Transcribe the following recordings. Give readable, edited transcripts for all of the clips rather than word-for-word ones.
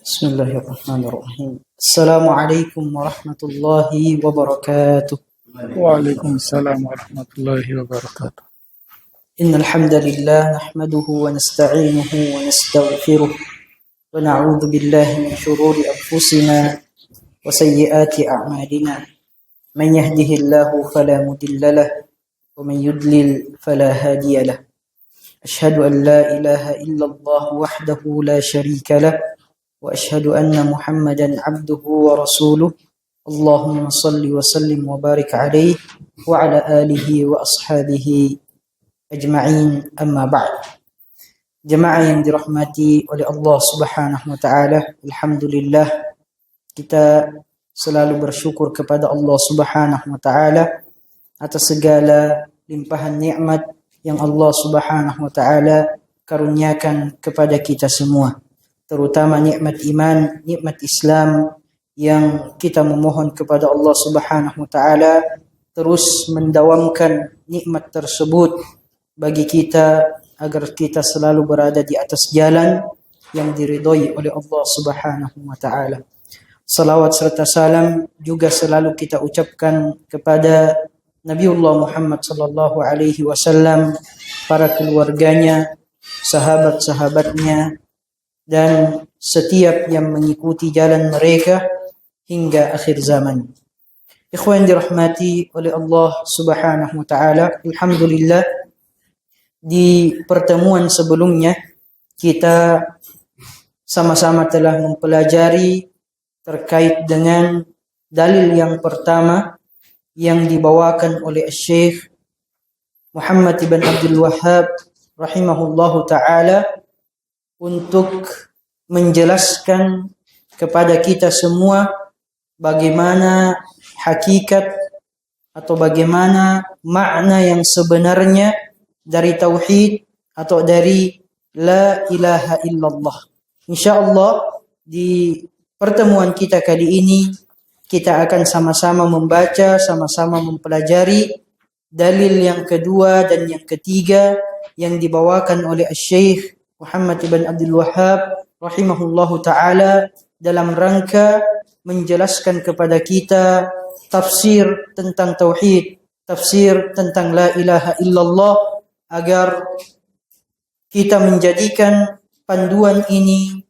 بسم الله الرحمن الرحيم. السلام عليكم ورحمة الله وبركاته. وعليكم السلام ورحمة الله وبركاته. إن الحمد لله نحمده ونستعينه ونستغفره ونعوذ بالله من شرور أنفسنا وسيئات أعمالنا. من يهده الله فلا مضل له ومن يضلل فلا هادي له. أشهد أن لا إله إلا الله وحده لا شريك له وأشهد أن محمدا عبده ورسوله. اللهم صل وسلم وبارك عليه وعلى آله وأصحابه أجمعين. أما بعد. Jemaah yang dirahmati oleh Allah Subhanahu wa taala, alhamdulillah kita selalu bersyukur kepada Allah Subhanahu wa taala atas segala limpahan nikmat yang Allah Subhanahu wa taala karuniakan kepada kita semua, terutama nikmat iman, nikmat Islam yang kita memohon kepada Allah Subhanahu wa taala terus mendawamkan nikmat tersebut bagi kita agar kita selalu berada di atas jalan yang diridhoi oleh Allah Subhanahu wa taala. Salawat serta salam juga selalu kita ucapkan kepada Nabiullah Muhammad sallallahu alaihi wasallam, para keluarganya, sahabat-sahabatnya, dan setiap yang mengikuti jalan mereka hingga akhir zaman. Ikhwan dirahmati oleh Allah Subhanahu wa taala, alhamdulillah di pertemuan sebelumnya kita sama-sama telah mempelajari terkait dengan dalil yang pertama yang dibawakan oleh Syekh Muhammad ibn Abdul Wahhab rahimahullahu taala untuk menjelaskan kepada kita semua bagaimana hakikat atau bagaimana makna yang sebenarnya dari tauhid atau dari la ilaha illallah. Insyaallah di pertemuan kita kali ini kita akan sama-sama membaca, sama-sama mempelajari dalil yang kedua dan yang ketiga yang dibawakan oleh Syekh Muhammad ibn Abdul Wahhab rahimahullahu taala dalam rangka menjelaskan kepada kita tafsir tentang tauhid, tafsir tentang la ilaha illallah, agar kita menjadikan panduan ini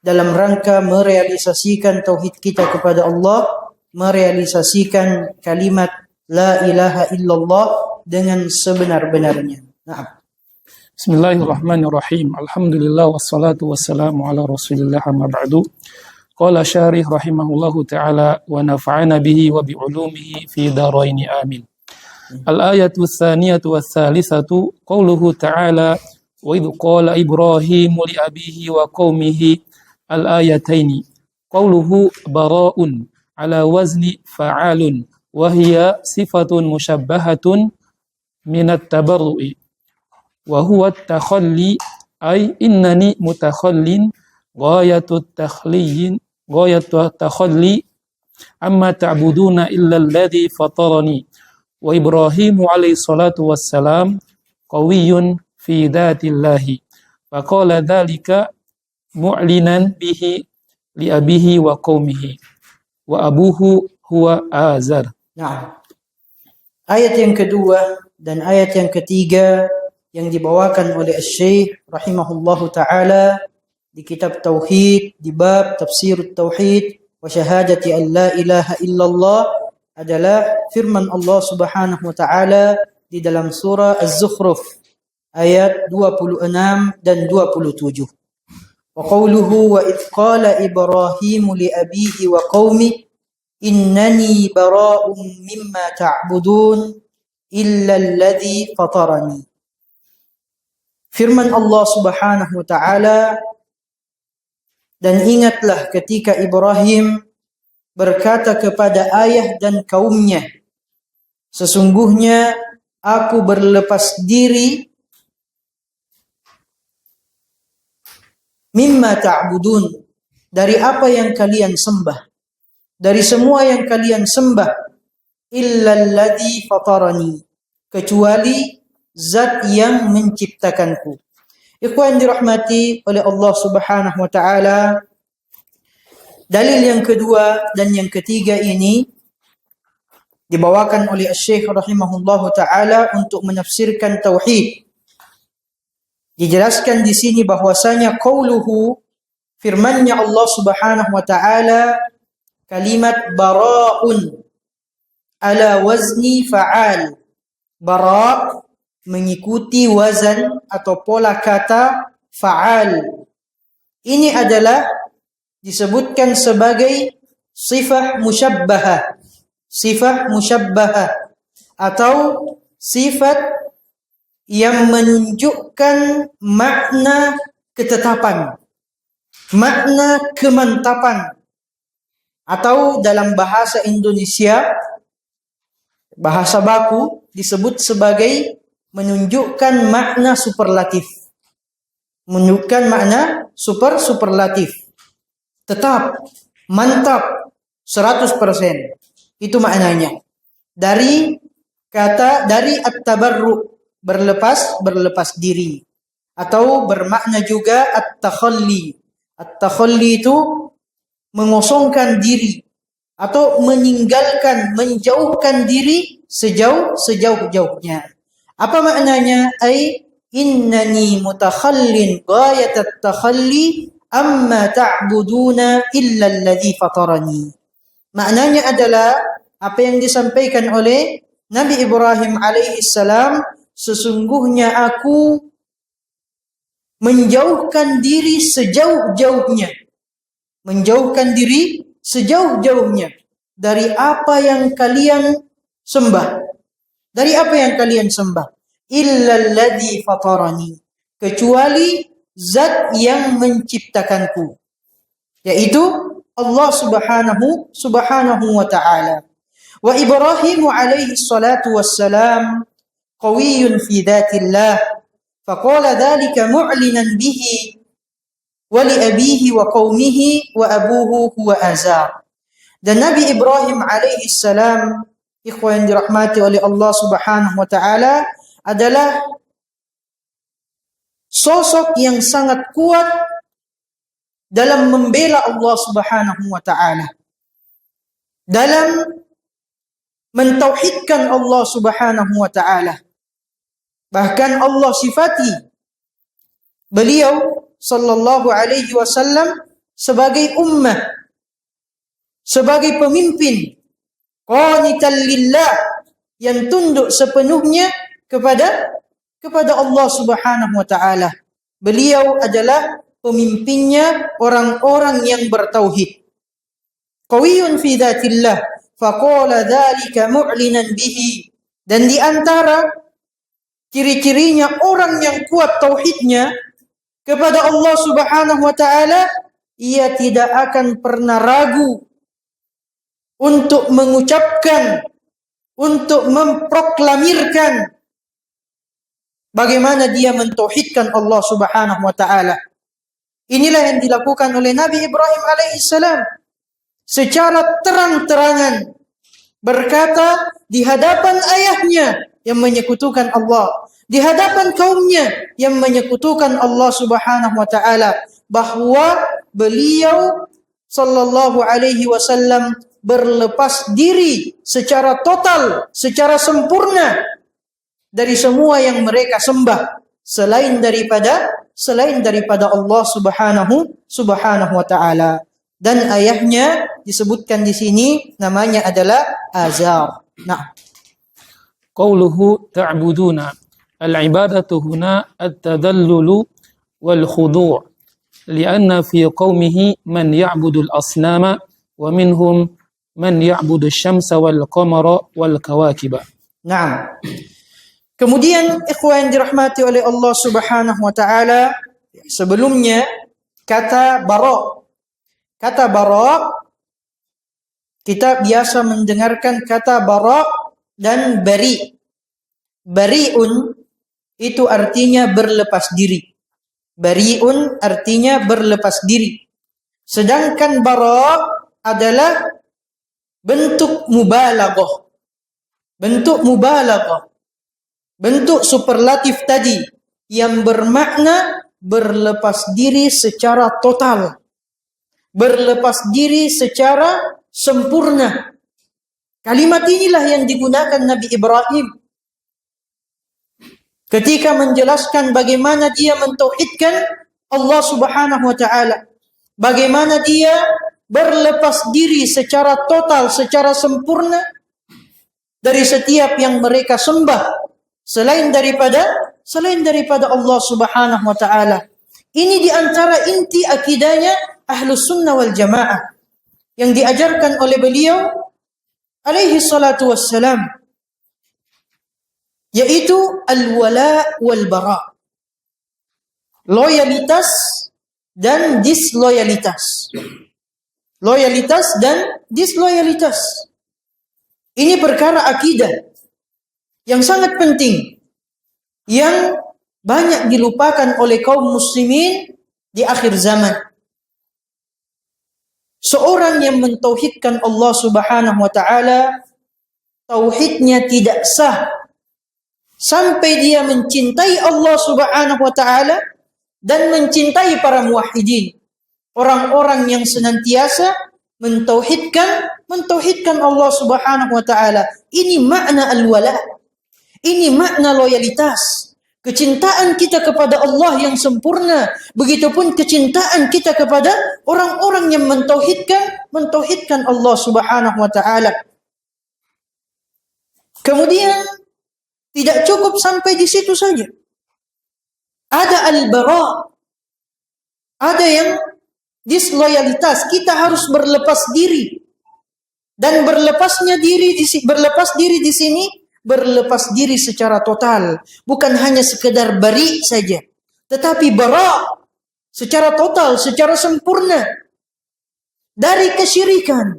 dalam rangka merealisasikan tauhid kita kepada Allah, merealisasikan kalimat la ilaha illallah dengan sebenar-benarnya. Nah. Bismillahirrahmanirrahim. Alhamdulillah wassalatu wassalamu ala Rasulillah amma ba'du. Qala syarih rahimahullahu ta'ala wa nafa'ana bihi wa bi'ulumihi fi daraini amin. Al-ayatu tsaniyatu watsalisatu qauluhu ta'ala wa idh qala Ibrahimu li abihi wa qaumihi al-ayataini qauluhu bara'un ala wazni fa'alun wa hiya sifatun musyabbahatun minat tabarru'i wa huwa at-takhalli ay innani mutakhallin ghayatut takhalli amma ta'buduna illa alladhi fatarani. Wa Ibrahimu alaihi salatu wassalam qawiyyun fi dhatillahi. Wa qala dhalika mu'linan bihi li abihi wa qaumihi. Wa abuhu huwa Azar. Nah, ayat yang kedua dan ayat yang ketiga yang dibawakan oleh Syekh rahimahullahu taala di kitab tauhid, di bab tafsir tauhid wa syahadati an la ilaha illallah adalah firman Allah Subhanahu wa taala di dalam surah Az-Zukhruf ayat 26 dan 27. Wa qawluhu wa idh qala Ibrahimu li abihi wa qaumi innani bara'un mimma ta'budun illa alladhi fatarani. Firman Allah Subhanahu wa taala, dan ingatlah ketika Ibrahim berkata kepada ayah dan kaumnya, sesungguhnya aku berlepas diri mimma ta'budun, dari apa yang kalian sembah, dari semua yang kalian sembah, illa alladhi fatarani, kecuali zat yang menciptakanku. Ikhwan dirahmati oleh Allah Subhanahu wa taala, Dalil yang kedua dan yang ketiga ini dibawakan oleh Syekh rahimahullahu taala untuk menafsirkan tauhid. Dijelaskan di sini bahwasanya qauluhu, firman-Nya Allah Subhanahu wa taala, kalimat bara'un ala wazni fa'al. Bara' mengikuti wazan atau pola kata fa'al. Ini adalah disebutkan sebagai sifah musyabbahah. Sifah musyabbahah atau sifat yang menunjukkan makna ketetapan, makna kemantapan, atau dalam bahasa Indonesia, bahasa baku disebut sebagai menunjukkan makna superlatif. Menunjukkan makna superlatif. Tetap, mantap, 100%. Itu maknanya. Dari at-tabarru, berlepas diri, atau bermakna juga at-takhalli. At-takhalli itu mengosongkan diri atau meninggalkan, menjauhkan diri sejauh-jauhnya. Apa maknanya? Ai innani mutakhallin ghayat at-takhalli amma ta'buduna illa alladhi fatarani. Maknanya adalah apa yang disampaikan oleh Nabi Ibrahim alaihi salam, sesungguhnya aku menjauhkan diri sejauh-jauhnya. Menjauhkan diri sejauh-jauhnya dari apa yang kalian sembah. Dari apa yang kalian sembah? Illa alladhi fatarani. Kecuali zat yang menciptakanku. Yaitu Allah subhanahu wa ta'ala. Wa Ibrahim alaihi salatu wassalam qawiyyun fi dhatillah. Faqala dhalika mu'linan bihi wa li abihi wa qaumihi wa abuhu huwa Azar. Dan Nabi Ibrahim alaihi salam, ikhwan yang dirahmati oleh Allah subhanahu wa ta'ala, adalah sosok yang sangat kuat dalam membela Allah subhanahu wa ta'ala, dalam mentauhidkan Allah subhanahu wa ta'ala. Bahkan Allah sifati beliau sallallahu alaihi wasallam sebagai ummah, sebagai pemimpin qanitan lillah, yang tunduk sepenuhnya kepada Allah subhanahu wa ta'ala. Beliau adalah pemimpinnya orang-orang yang bertauhid. Qawiyyun fi dhatillah, faqala dzalika mu'linan bihi. Dan di antara ciri-cirinya orang yang kuat tauhidnya kepada Allah subhanahu wa ta'ala, ia tidak akan pernah ragu untuk mengucapkan, untuk memproklamirkan bagaimana dia mentauhidkan Allah subhanahu wa ta'ala. Inilah yang dilakukan oleh Nabi Ibrahim alaihissalam secara terang-terangan, berkata di hadapan ayahnya yang menyekutukan Allah, di hadapan kaumnya yang menyekutukan Allah subhanahu wa ta'ala, bahwa beliau sallallahu alaihi wasallam berlepas diri secara total, secara sempurna dari semua yang mereka sembah selain daripada Allah subhanahu wa ta'ala. Dan ayahnya disebutkan di sini namanya adalah Azar. Nah, Qauluhu ta'buduna. Al-ibadatu huna at-tadallulu wal khudu'. Lianna fi qawmihi man ya'budu al-asnama wa minhum man ya'budu asy-syamsa wal qamara wal kawakiba. Naam. Kemudian ikhwan yang dirahmati oleh Allah subhanahu wa ta'ala, sebelumnya kata bara'. Kata bara', kita biasa mendengarkan kata bara' dan bari'. Bari'un itu artinya berlepas diri. Bari'un artinya berlepas diri. Sedangkan bara' adalah bentuk mubalaghah. Bentuk mubalaghah. Bentuk superlatif tadi yang bermakna berlepas diri secara total. berlepas diri secara sempurna. Kalimat inilah yang digunakan Nabi Ibrahim ketika menjelaskan bagaimana dia mentauhidkan Allah Subhanahu wa taala. Bagaimana dia berlepas diri secara total, secara sempurna dari setiap yang mereka sembah selain daripada Allah Subhanahu wa taala. Ini di antara inti akidahnya Ahlus Sunnah wal Jamaah yang diajarkan oleh beliau alaihi salatu wassalam, yaitu al-wala wal bara. Loyalitas dan disloyalitas. Loyalitas dan disloyalitas. Ini perkara akidah yang sangat penting, yang banyak dilupakan oleh kaum muslimin di akhir zaman. Seorang yang mentauhidkan Allah Subhanahu wa taala, tauhidnya tidak sah sampai dia mencintai Allah Subhanahu wa taala dan mencintai para muwahhidin. Orang-orang yang senantiasa mentauhidkan Allah Subhanahu wa taala. Ini makna al-wala. Ini makna loyalitas. Kecintaan kita kepada Allah yang sempurna, begitupun kecintaan kita kepada orang-orang yang mentauhidkan Allah Subhanahu wa taala. Kemudian tidak cukup sampai di situ saja. Ada al-bara. Ada yang disloyalitas. Kita harus berlepas diri. Dan berlepas diri di sini, berlepas diri secara total. Bukan hanya sekedar bari saja, tetapi bara secara total, secara sempurna dari kesyirikan,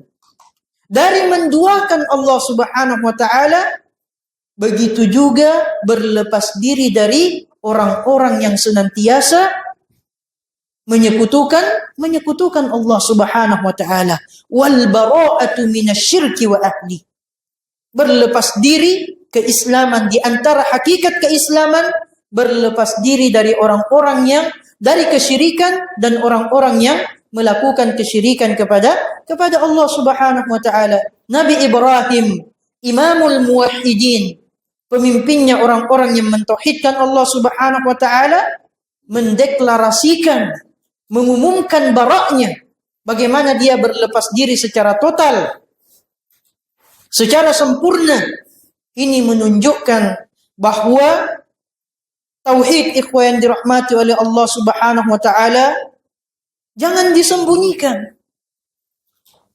dari menduakan Allah Subhanahu wa taala. Begitu juga berlepas diri dari orang-orang yang senantiasa menyekutukan Allah Subhanahu wa taala. Wal bara'atu minasyirki wa ahli. Berlepas diri keislaman, di antara hakikat keislaman berlepas diri dari orang-orang yang dari kesyirikan dan orang-orang yang melakukan kesyirikan kepada Allah Subhanahu wa taala. Nabi Ibrahim, imamul muwahhidin, pemimpinnya orang-orang yang mentauhidkan Allah Subhanahu wa taala, mendeklarasikan, mengumumkan baraknya, bagaimana dia berlepas diri secara total, secara sempurna. Ini menunjukkan bahwa tauhid, ikhwan yang dirahmati oleh Allah Subhanahu wa taala, jangan disembunyikan.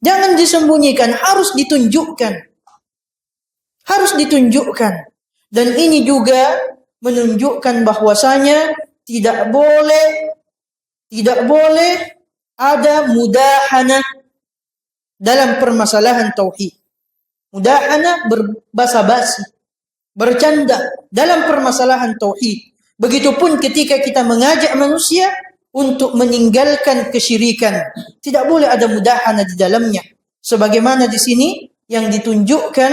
Jangan disembunyikan, harus ditunjukkan. Harus ditunjukkan. Dan ini juga menunjukkan bahwasanya tidak boleh ada mudahana dalam permasalahan tauhid. Mudahana, berbasa-basi, bercanda dalam permasalahan tauhid. Begitupun ketika kita mengajak manusia untuk meninggalkan kesyirikan, tidak boleh ada mudahana di dalamnya. Sebagaimana di sini yang ditunjukkan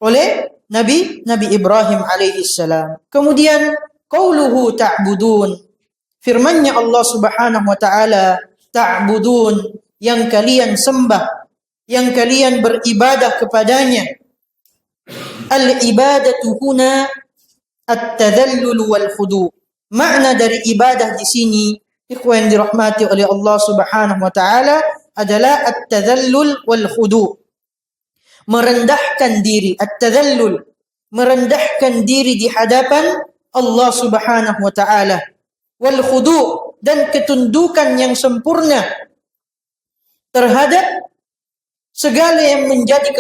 oleh Nabi Ibrahim alaihi salam. Kemudian qauluhu ta'budun, firman-Nya Allah Subhanahu wa taala, ta'budun, yang kalian sembah, yang kalian beribadah kepadanya. Al-ibadatu huna at-tadhallul wal khudu. Makna dari ibadah di sini, ikhwan dirahmati oleh Allah Subhanahu wa taala, adalah at-tadhallul wal khudu. Merendahkan diri, at-tadhallul, merendahkan diri di hadapan Allah Subhanahu wa taala. Wal khudu, dan ketundukan yang sempurna terhadap segala yang menjadi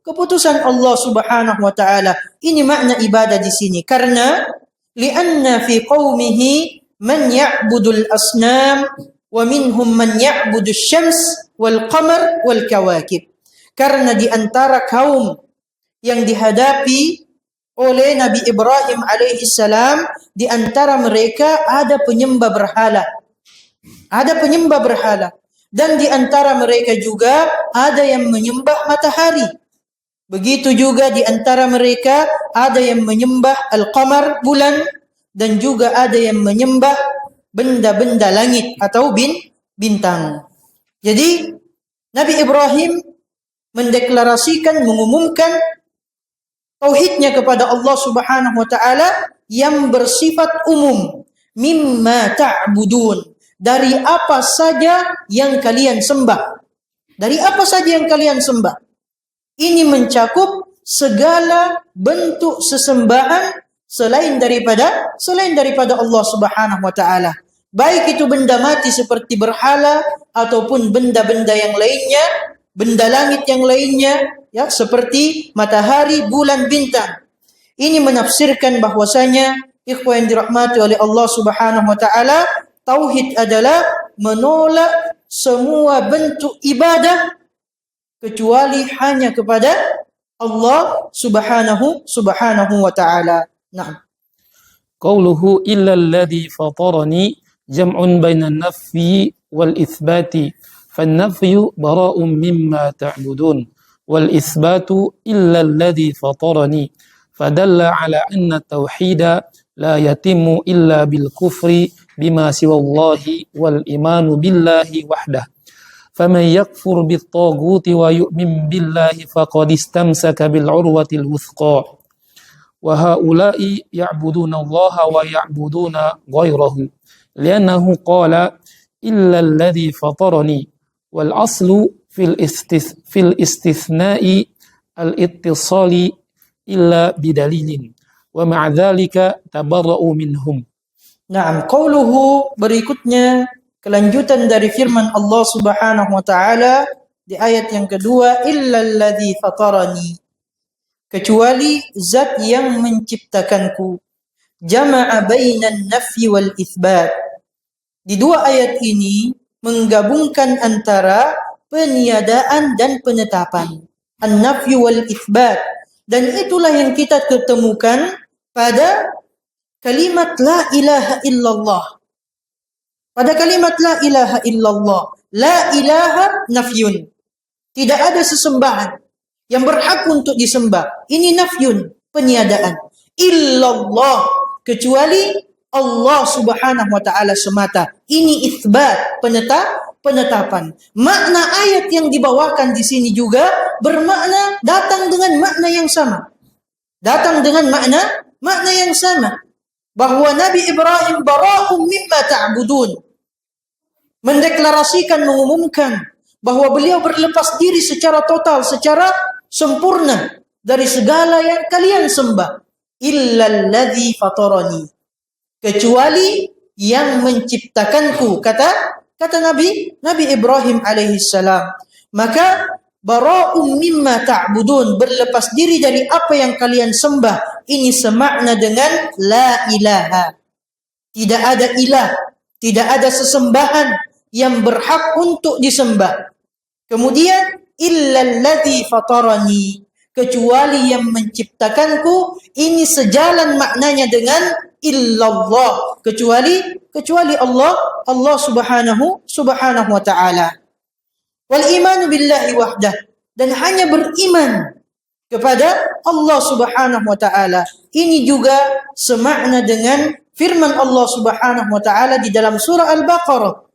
keputusan Allah Subhanahu wa taala. Ini makna ibadah di sini, karena li'anna fi qaumihi man ya'budul asnam wa minhum man ya'budus syams wal qamar wal kawakib. Karena di antara kaum yang dihadapi oleh Nabi Ibrahim alaihi salam, di antara mereka ada penyembah berhala. Ada penyembah berhala. Dan di antara mereka juga ada yang menyembah matahari. Begitu juga di antara mereka ada yang menyembah al-qamar, bulan, dan juga ada yang menyembah benda-benda langit atau bintang. Jadi Nabi Ibrahim mendeklarasikan, mengumumkan tauhidnya kepada Allah Subhanahu wa taala yang bersifat umum. Mimma ta'budun, dari apa saja yang kalian sembah. Dari apa saja yang kalian sembah. Ini mencakup segala bentuk sesembahan selain daripada Allah Subhanahu wa taala. Baik itu benda mati seperti berhala ataupun benda-benda yang lainnya, benda langit yang lainnya, ya, seperti matahari, bulan, bintang. Ini menafsirkan bahwasanya ikhwan yang dirahmati oleh Allah Subhanahu wa taala, tauhid adalah menolak semua bentuk ibadah kecuali hanya kepada Allah Subhanahu wa taala. Naam. Qauluhu illa alladhi fatarani jam'un baina an-nafyi wal itsbati. Fan-nafyu bara'un mimma ta'budun wal itsbatu illa alladhi fatarani. Fadalla ala anna at-tauhida la yatimmu illa bil kufri bima siwallahi wal imanu billahi wahdah. فمن يكفر بالطاغوت ويؤمن بالله فقد استمسك بالعروة الوثقى وهؤلاء يعبدون الله ويعبدون غيره لأنه قال إلا الذي فطرني والأصل في الاستثناء الاتصال إلا بدليل ومع ذلك تبرأوا منهم. Naam, qauluhu berikutnya kelanjutan dari firman Allah Subhanahu wa taala di ayat yang kedua, illal ladzi fatarani, kecuali zat yang menciptakanku. Jama'a bainan nafyi wal itsbat. Di dua ayat ini menggabungkan antara peniadaan dan penetapan, an-nafyu wal itsbat, dan itulah yang kita ketemukan pada kalimat la ilaha illallah. Pada kalimat la ilaha illallah, la ilaha nafyun, tidak ada sesembahan yang berhak untuk disembah. Ini nafyun, peniadaan. Illallah, kecuali Allah Subhanahu wa taala semata. Ini itsbat, penetapan. Makna ayat yang dibawakan di sini juga bermakna datang dengan makna yang sama. Datang dengan makna yang sama. Bahwa Nabi Ibrahim bara'um mimma ta'budun, mendeklarasikan, mengumumkan bahwa beliau berlepas diri secara total, secara sempurna dari segala yang kalian sembah. Illal ladzi fatarani, kecuali yang menciptakanku, kata Nabi Ibrahim alaihi salam. Maka bara'um mimma ta'budun, berlepas diri dari apa yang kalian sembah, ini semakna dengan la ilaha. Tidak ada ilah, tidak ada sesembahan yang berhak untuk disembah. Kemudian illal ladzi fatarani, kecuali yang menciptakanku, ini sejalan maknanya dengan illallah, kecuali Allah Subhanahu wa taala. Wal imanu billahi wahdah, dan hanya beriman kepada Allah Subhanahu wa taala. Ini juga semakna dengan firman Allah Subhanahu wa taala di dalam surah Al-Baqarah.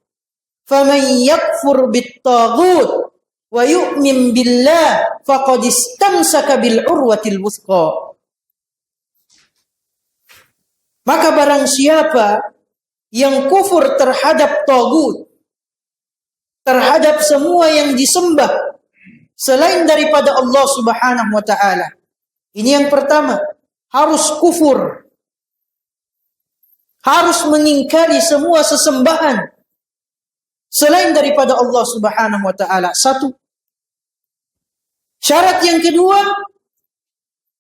Faman yakfur bit-taghut wa yu'min billah faqad istamsaka bil urwatil wuthqa. Maka barang siapa yang kufur terhadap tagut, terhadap semua yang disembah selain daripada Allah Subhanahu wa taala. Ini yang pertama, harus kufur. Harus mengingkari semua sesembahan selain daripada Allah Subhanahu wa taala. Satu. Syarat yang kedua,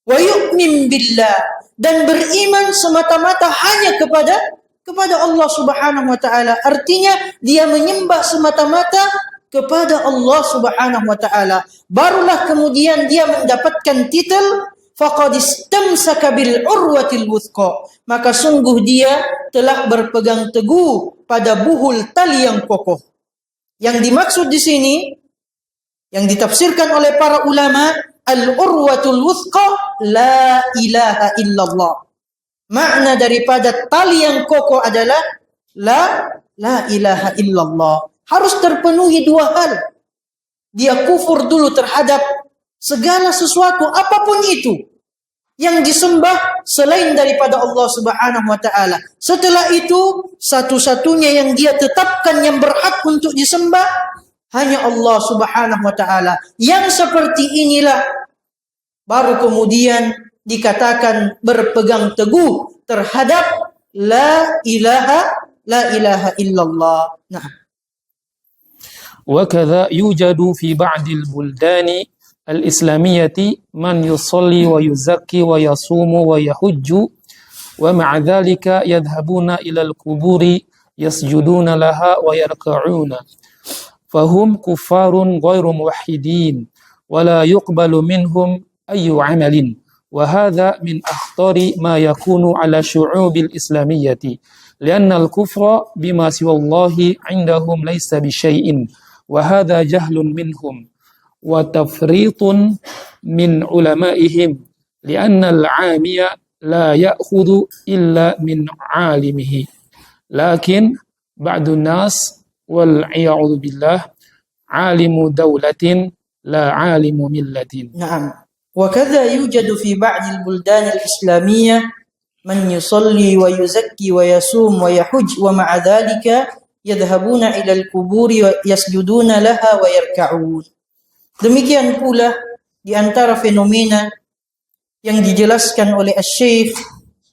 wa yu'min billah, dan beriman semata-mata hanya kepada Allah Subhanahu wa taala. Artinya dia menyembah semata-mata kepada Allah Subhanahu wa taala. Barulah kemudian dia mendapatkan titel faqad istamsaka bil urwatil wuthqa. Maka sungguh dia telah berpegang teguh pada buhul tali yang kokoh. Yang dimaksud di sini, yang ditafsirkan oleh para ulama, al-urwatul wuthqa la ilaha illallah. Makna daripada tali yang kokoh adalah la ilaha illallah. harus terpenuhi dua hal. Dia kufur dulu terhadap segala sesuatu apapun itu yang disembah selain daripada Allah Subhanahu wa taala. Setelah itu, satu-satunya yang dia tetapkan yang berhak untuk disembah hanya Allah Subhanahu wa taala. Yang seperti inilah baru kemudian dikatakan berpegang teguh terhadap la ilaha illallah. Nah. وكذا يوجد في بعض البلدان الإسلامية من يصلي ويزكي ويصوم ويحج ومع ذلك يذهبون إلى القبور يسجدون لها ويركعون فهم كفار غير موحدين ولا يقبل منهم أي عمل وهذا من أخطر ما يكون على الشعوب الإسلامية لأن الكفر بما سوى الله عندهم ليس بشيء وهذا جهل منهم وتفريط من علمائهم لأن العامي لا يأخذ إلا من عالمه لكن بعض الناس والعياذ بالله عالم دولة لا عالم ملة. نعم. وكذا يوجد في بعض البلدان الإسلامية من يصلي ويزكي ويصوم ويحج ومع ذلك يذهبون إلى القبور يسجدون لها ويركعون. Demikian pula di antara fenomena yang dijelaskan oleh Asy-Syaikh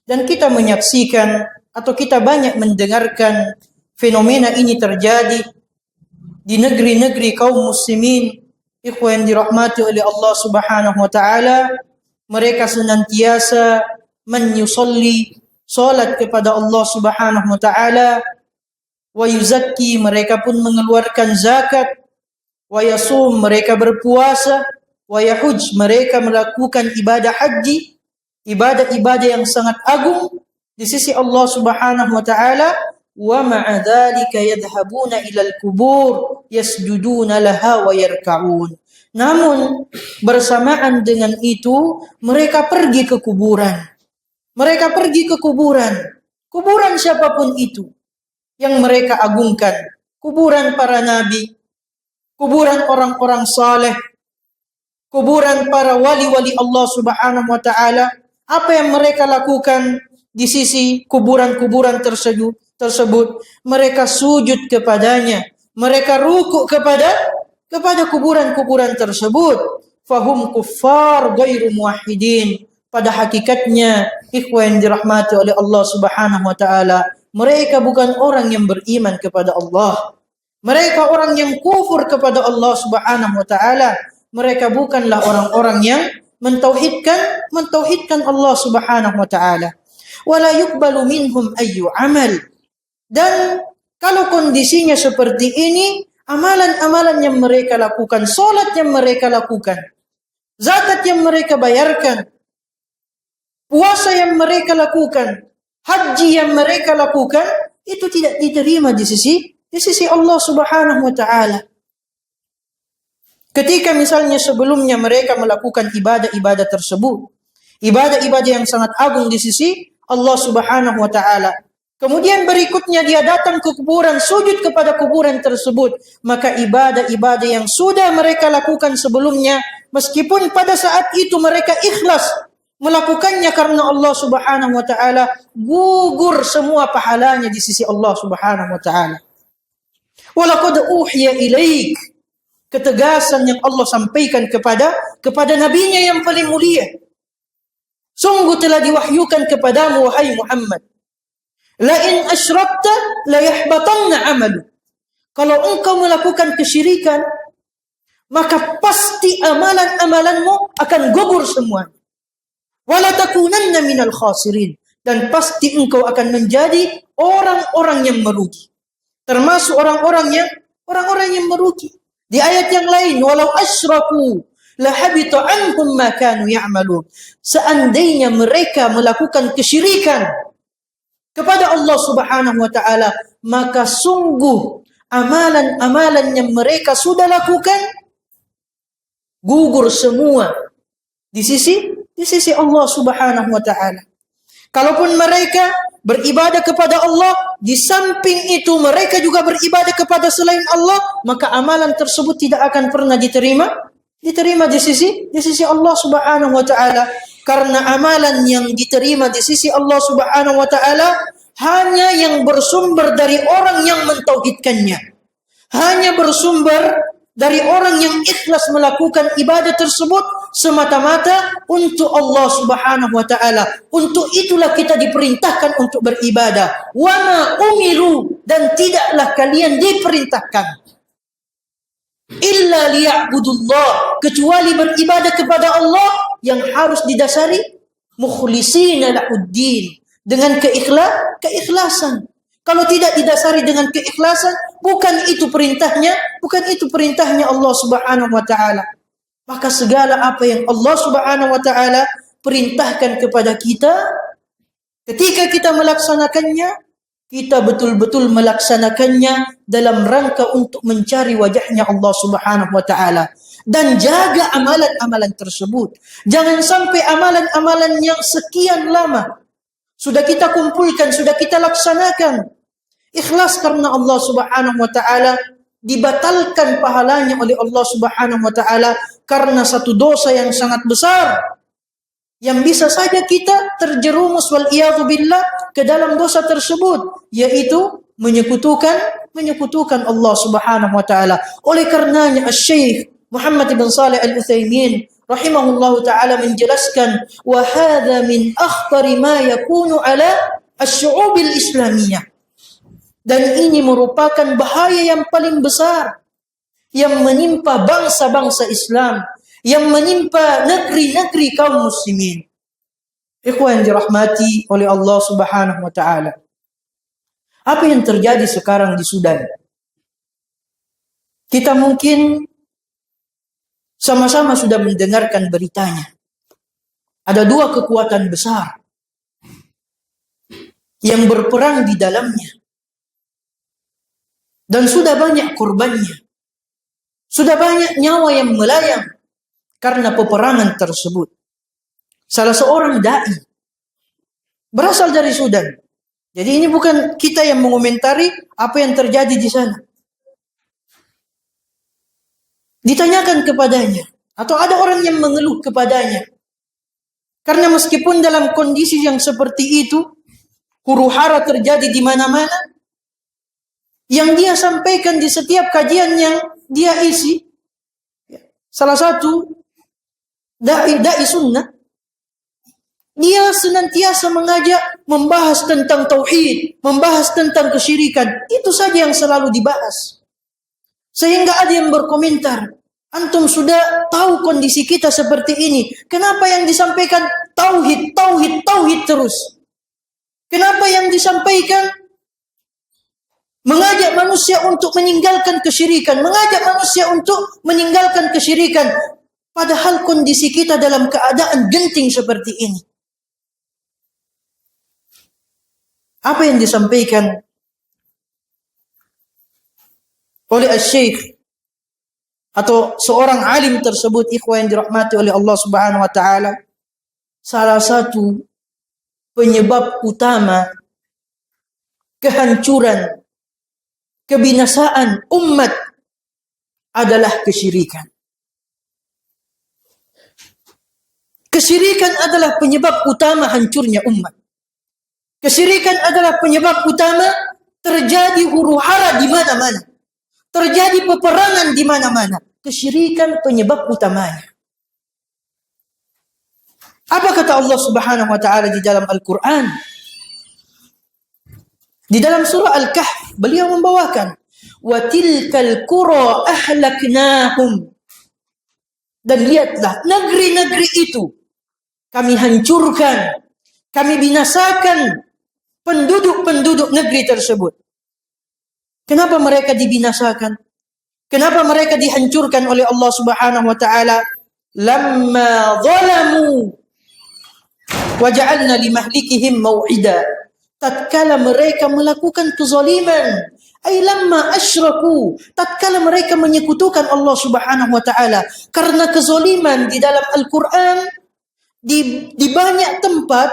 dan kita menyaksikan atau kita banyak mendengarkan fenomena ini terjadi di negeri-negeri kaum muslimin, ikhwan yang dirahmati oleh Allah Subhanahu wa taala. Mereka senantiasa menyusalli, salat kepada Allah Subhanahu wa taala, wa yuzakki, mereka pun mengeluarkan zakat, wa yasum, mereka berpuasa, wa yahuj, mereka melakukan ibadah haji, ibadah-ibadah yang sangat agung di sisi Allah Subhanahu wa taala. Wa ma'a dzalika yadhhabuna ilal kubur yasjuduna laha wa yarka'un. Namun bersamaan dengan itu mereka pergi ke kuburan. Mereka pergi ke kuburan. Kuburan siapapun itu yang mereka agungkan. Kuburan para nabi, kuburan orang-orang saleh, kuburan para wali-wali Allah Subhanahu wa taala. Apa yang mereka lakukan di sisi kuburan-kuburan tersebut? Mereka sujud kepadanya, mereka rukuk kepada kuburan-kuburan tersebut. Fahum kuffar ghairu muwahhidin. Pada hakikatnya, ikhwan dirahmati oleh Allah Subhanahu wa taala, mereka bukan orang yang beriman kepada Allah. Mereka orang yang kufur kepada Allah Subhanahu wa taala. Mereka bukanlah orang-orang yang mentauhidkan Allah Subhanahu wa taala. Wala yuqbalu minhum ayyu amal. Dan kalau kondisinya seperti ini, amalan-amalan yang mereka lakukan, salat yang mereka lakukan, zakat yang mereka bayarkan, puasa yang mereka lakukan, haji yang mereka lakukan, itu tidak diterima di sisi Allah Subhanahu wa taala. Ketika misalnya sebelumnya mereka melakukan ibadah-ibadah tersebut, ibadah-ibadah yang sangat agung di sisi Allah Subhanahu wa taala, kemudian berikutnya dia datang ke kuburan, sujud kepada kuburan tersebut, maka ibadah-ibadah yang sudah mereka lakukan sebelumnya, meskipun pada saat itu mereka ikhlas melakukannya karena Allah Subhanahu wa taala, gugur semua pahalanya di sisi Allah Subhanahu wa taala. Walaqad uhiya ilaik, ketegasan yang Allah sampaikan kepada nabinya yang paling mulia. Sungguh telah diwahyukan kepadamu wahai Muhammad, la in asyrakta la yahbatanna amalu. Kalau engkau melakukan kesyirikan, maka pasti amalan-amalanmu akan gugur semua. Wala takunanna minal khasirin, dan pasti engkau akan menjadi orang-orang yang merugi. Termasuk orang-orang yang merugi. Di ayat yang lain, walau asyraku la habita anhum ma kanu ya'malun. Seandainya mereka melakukan kesyirikan kepada Allah Subhanahu wa taala, maka sungguh amalan-amalan yang mereka sudah lakukan gugur semua di sisi Allah Subhanahu wa taala. Kalaupun mereka beribadah kepada Allah, di samping itu mereka juga beribadah kepada selain Allah, maka amalan tersebut tidak akan pernah diterima di sisi Allah Subhanahu wa taala. Karena amalan yang diterima di sisi Allah Subhanahu wa taala hanya yang bersumber dari orang yang mentauhidkannya. Hanya bersumber dari orang yang ikhlas melakukan ibadah tersebut semata-mata untuk Allah Subhanahu wa taala. Untuk itulah kita diperintahkan untuk beribadah. Wa ma umiru, dan tidaklah kalian diperintahkan illa liya'budullah, kecuali beribadah kepada Allah yang harus didasari mukhlishina lahuddin, dengan keikhlasan. Kalau tidak didasari dengan keikhlasan, bukan itu perintahnya Allah Subhanahu wa taala. Maka segala apa yang Allah Subhanahu wa taala perintahkan kepada kita, ketika kita melaksanakannya, kita betul-betul melaksanakannya dalam rangka untuk mencari wajahnya Allah Subhanahu wa taala, dan jaga amalan-amalan tersebut. Jangan sampai amalan-amalan yang sekian lama sudah kita kumpulkan, sudah kita laksanakan, ikhlas karena Allah Subhanahu wa taala, dibatalkan pahalanya oleh Allah Subhanahu wa taala karena satu dosa yang sangat besar, yang bisa saja kita terjerumus wal iyadzu billah ke dalam dosa tersebut, yaitu menyekutukan Allah Subhanahu wa taala. Oleh karenanya Syekh Muhammad bin Shalih Al-Utsaimin rahimahullahu taala menjelaskan, wa hadza min akhtari ma yakunu ala asy-syu'ub al-islamiyah. Dan ini merupakan bahaya yang paling besar yang menimpa bangsa-bangsa Islam, yang menimpa negeri-negeri kaum muslimin. Ikhwan dirahmati oleh Allah Subhanahu wa taala. Apa yang terjadi sekarang di Sudan? Kita mungkin sama-sama sudah mendengarkan beritanya. Ada dua kekuatan besar yang berperang di dalamnya. Dan sudah banyak korbannya. Sudah banyak nyawa yang melayang karena peperangan tersebut. Salah seorang dai berasal dari Sudan. Jadi ini bukan kita yang mengomentari apa yang terjadi di sana. Ditanyakan kepadanya, atau ada orang yang mengeluh kepadanya. Karena meskipun dalam kondisi yang seperti itu, huru-hara terjadi di mana-mana, yang dia sampaikan di setiap kajian yang dia isi, salah satu dai sunnah, dia senantiasa mengajak membahas tentang tauhid, membahas tentang kesyirikan. Itu saja yang selalu dibahas. Sehingga ada yang berkomentar, antum sudah tahu kondisi kita seperti ini, kenapa yang disampaikan tauhid terus? Kenapa yang disampaikan mengajak manusia untuk meninggalkan kesyirikan, mengajak manusia untuk meninggalkan kesyirikan, padahal kondisi kita dalam keadaan genting seperti ini? Apa yang disampaikan oleh Syekh atau seorang alim tersebut, ikhwan yang dirahmati oleh Allah Subhanahu wa taala? Salah satu penyebab utama kehancuran, kebinasaan umat adalah kesyirikan. Kesyirikan adalah penyebab utama hancurnya umat. Kesyirikan adalah penyebab utama terjadi huru-hara di mana-mana. Terjadi peperangan di mana-mana. Kesyirikan penyebab utamanya. Apa kata Allah Subhanahu wa taala di dalam Al-Qur'an? Di dalam surah Al-Kahf beliau membawakan, wa tilkal qura ahlaknahum. Dan lihatlah negeri-negeri itu kami hancurkan, kami binasakan penduduk-penduduk negeri tersebut. Kenapa mereka dibinasakan? Kenapa mereka dihancurkan oleh Allah Subhanahu wa taala? Lamma zalamu wa ja'alna limahlikihim mau'ida. Tatkala mereka melakukan kezaliman, ay lamma asyraku, tatkala mereka menyekutukan Allah Subhanahu wa taala. Karena kezaliman di dalam Al-Qur'an di banyak tempat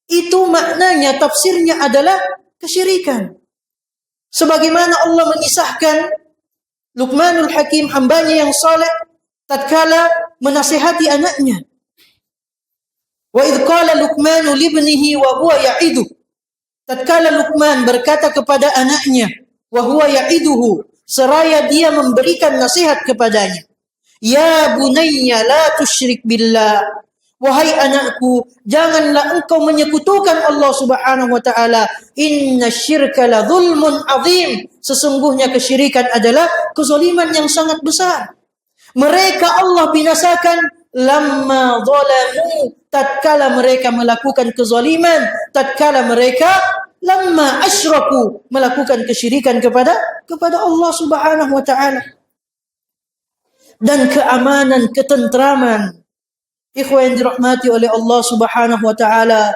itu maknanya, tafsirnya adalah kesyirikan. Sebagaimana Allah mengisahkan Luqmanul Hakim, hambanya yang saleh, tatkala menasihati anaknya. Wa idh qala Luqmanu libnihi wa huwa ya'iduh. Tatkala Luqman berkata kepada anaknya, wa huwa ya'iduhu, seraya dia memberikan nasihat kepadanya. Ya bunayya la tusyrik billah. Wahai anakku, janganlah engkau menyekutukan Allah Subhanahu wa taala. Inna syirka la zulmun azim. Sesungguhnya kesyirikan adalah kezaliman yang sangat besar. Mereka Allah binasakan lamma zalamu, tatkala mereka melakukan kezaliman, tatkala mereka lamma asyraku, melakukan kesyirikan kepada Allah Subhanahu wa taala. Dan keamanan, ketentraman, ikhwan yang dirahmati oleh Allah Subhanahu wa taala,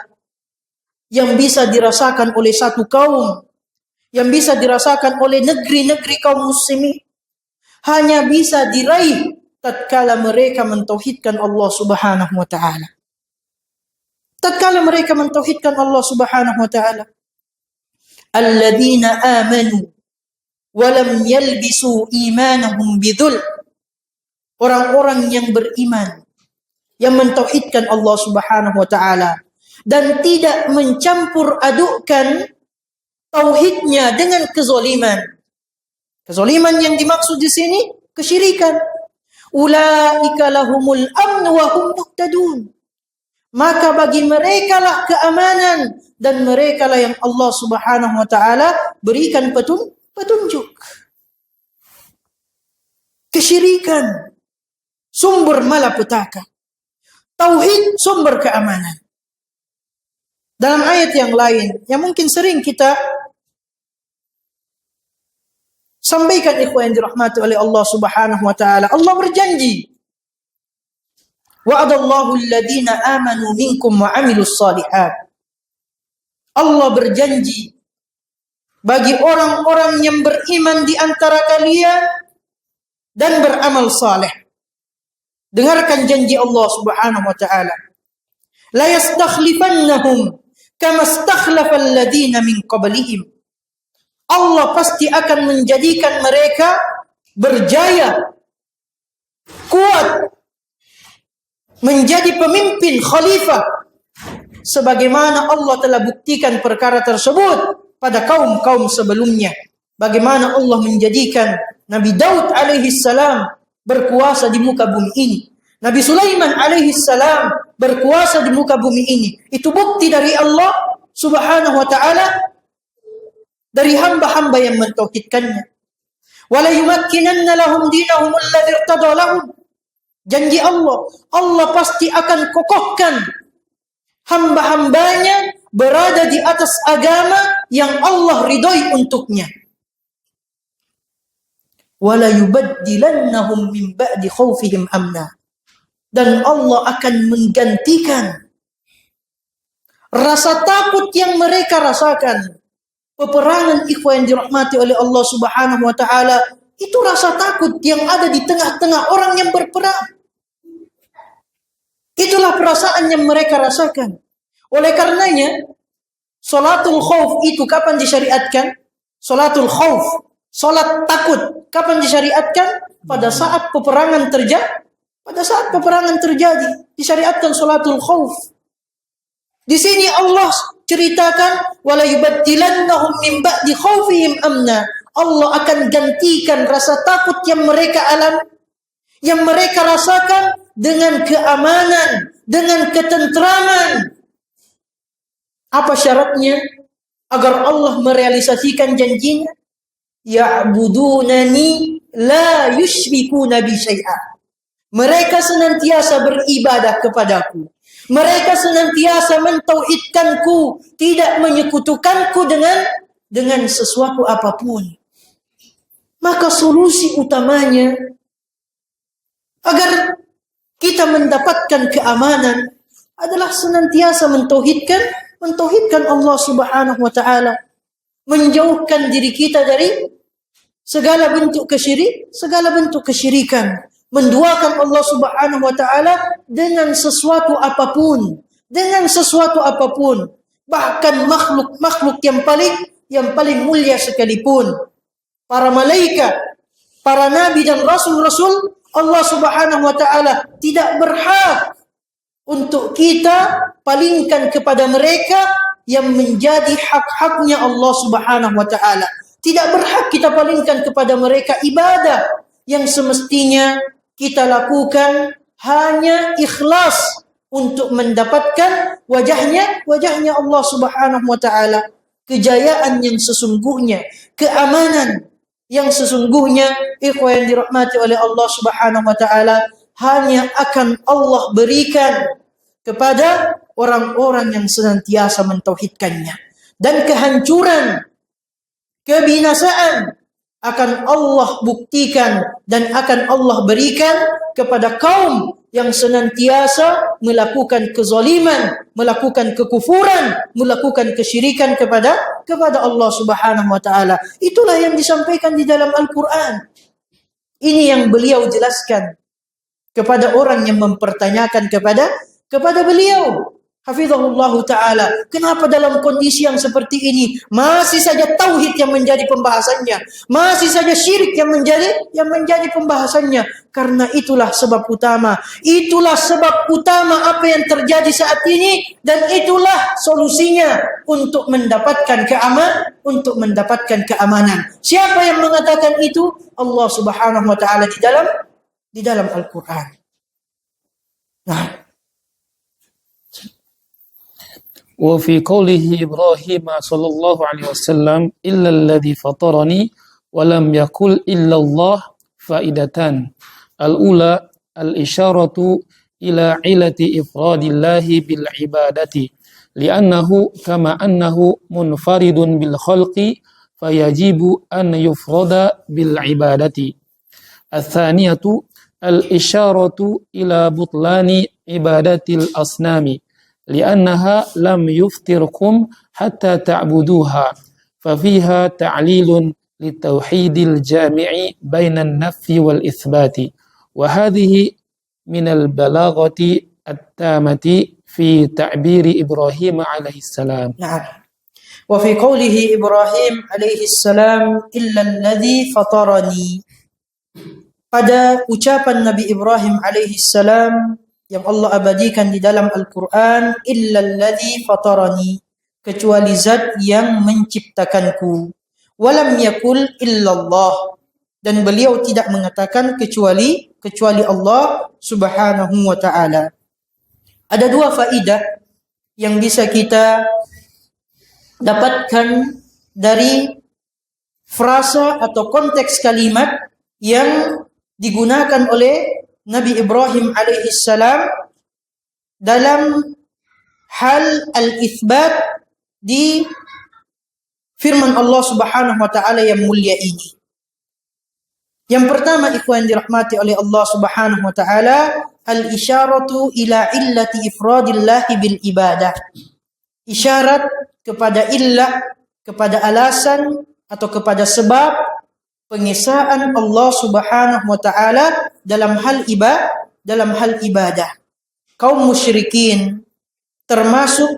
yang bisa dirasakan oleh satu kaum, yang bisa dirasakan oleh negeri-negeri kaum muslimin, hanya bisa diraih tatkala mereka mentauhidkan Allah Subhanahu wa taala. Tatkala mereka mentauhidkan Allah Subhanahu wa taala. Alladzina amanu wa lam yalbisu imanahum bidzulm. Orang-orang yang beriman, yang mentauhidkan Allah Subhanahu wa taala dan tidak mencampur adukkan tauhidnya dengan kezaliman. Kezaliman yang dimaksud di sini kesyirikan. Ulaika lahumul amn wa hum muhtadun. Maka bagi mereka lah keamanan dan mereka lah yang Allah Subhanahu wa taala berikan petunjuk. Kesyirikan sumber malapetaka. Tauhid sumber keamanan. Dalam ayat yang lain yang mungkin sering kita sampaikan ikhwan yang dirahmati oleh Allah Subhanahu wa taala, Allah berjanji, wa'adallahu alladhina amanu minkum wa 'amilus shalihat. Allah berjanji bagi orang-orang yang beriman di antara kalian dan beramal saleh. Dengarkan janji Allah Subhanahu wa taala. La yastakhlifannahum kama istakhlafa alladhina min qablihim. Allah pasti akan menjadikan mereka berjaya, kuat, menjadi pemimpin khalifah sebagaimana Allah telah buktikan perkara tersebut pada kaum-kaum sebelumnya. Bagaimana Allah menjadikan Nabi Daud alaihi salam berkuasa di muka bumi ini, Nabi Sulaiman alaihi salam berkuasa di muka bumi ini. Itu bukti dari Allah Subhanahu wa taala, dari hamba-hamba yang mentauhidkannya. Wala yumakkinanna lahum dinahum alladzi irtada lahum. Janji Allah, Allah pasti akan kokohkan hamba-hambanya berada di atas agama yang Allah ridhoi untuknya. Wala yubaddilannahum min ba'di khaufihim amna. Dan Allah akan menggantikan rasa takut yang mereka rasakan. Peperangan ikhwan yang dirahmati oleh Allah Subhanahu wa taala, itu rasa takut yang ada di tengah-tengah orang yang berperang. Itulah perasaan yang mereka rasakan. Oleh karenanya, salatul khauf itu kapan disyariatkan? Salatul khauf, salat takut, kapan disyariatkan? Pada saat peperangan terjadi. Pada saat peperangan terjadi, disyariatkan salatul khauf. Di sini Allah ceritakan wala yubaddilannahum min ba'di khaufihim amna. Allah akan gantikan rasa takut yang mereka alami, yang mereka rasakan dengan keamanan, dengan ketentraman. Apa syaratnya agar Allah merealisasikan janjinya? Ya'budunani la yusyrikuna bi syai'a. Mereka senantiasa beribadah kepadaku. Mereka senantiasa mentauhidkanku, tidak menyekutukanku dengan sesuatu apapun. Maka solusi utamanya agar kita mendapatkan keamanan adalah senantiasa mentauhidkan Allah Subhanahu wa taala, menjauhkan diri kita dari segala bentuk kesyirikan, menduakan Allah Subhanahu wa taala dengan sesuatu apapun, bahkan makhluk-makhluk yang paling mulia sekalipun, para malaikat, para nabi dan rasul-rasul, Allah Subhanahu wa taala tidak berhak untuk kita palingkan kepada mereka yang menjadi hak-haknya Allah Subhanahu wa taala. Tidak berhak kita palingkan kepada mereka ibadah yang semestinya kita lakukan hanya ikhlas untuk mendapatkan wajahnya Allah Subhanahu wa taala. Kejayaan yang sesungguhnya, keamanan yang sesungguhnya, ikhwan yang dirahmati oleh Allah Subhanahu wa taala, hanya akan Allah berikan kepada orang-orang yang senantiasa mentauhidkannya. Dan kehancuran, kebinasaan akan Allah buktikan dan akan Allah berikan kepada kaum yang senantiasa melakukan kezaliman, melakukan kekufuran, melakukan kesyirikan kepada Allah Subhanahu wa taala. Itulah yang disampaikan di dalam Al-Qur'an. Ini yang beliau jelaskan kepada orang yang mempertanyakan kepada beliau. Hafizahullah ta'ala. Kenapa dalam kondisi yang seperti ini masih saja tauhid yang menjadi pembahasannya, masih saja syirik yang menjadi pembahasannya? Karena itulah sebab utama apa yang terjadi saat ini, dan itulah solusinya untuk mendapatkan keamanan. Siapa yang mengatakan itu? Allah Subhanahu wa taala di dalam Al-Qur'an. Nah, وفي قوله إبراهيم صلى الله عليه وسلم إلا الذي فطرني ولم يقل إلا الله فائدتان. الأولى الإشارة إلى علة إفراد الله بالعبادة لأنه كما أنه منفرد بالخلق فيجب أن يفرد بالعبادة. الثانية الإشارة إلى بطلان عبادة الأصنام لأنها لم يفطركم حتى تعبدوها ففيها تعليل للتوحيد الجامع بين النفي والإثبات وهذه من البلاغة التامة في تعبير إبراهيم عليه السلام. نعم. وفي قوله إبراهيم عليه السلام إلا الذي فطرني, pada ucapan Nabi Ibrahim alaihi salam yang Allah abadikan di dalam Al-Quran, illalladzi fatarani, kecuali zat yang menciptakanku. Walam yakul illallah, dan beliau tidak mengatakan kecuali Allah Subhanahu wa ta'ala. Ada dua faidah yang bisa kita dapatkan dari frasa atau konteks kalimat yang digunakan oleh Nabi Ibrahim alaihi salam dalam hal al-itsbat di firman Allah Subhanahu wa taala yang mulia ini. Yang pertama, ikhwan dirahmati oleh Allah Subhanahu wa taala, al-isyaratu ila illati ifradillahi bil ibadah. Isyarat kepada illah, kepada alasan atau kepada sebab pengesaan Allah Subhanahu wa taala dalam hal ibadah. Kaum musyrikin termasuk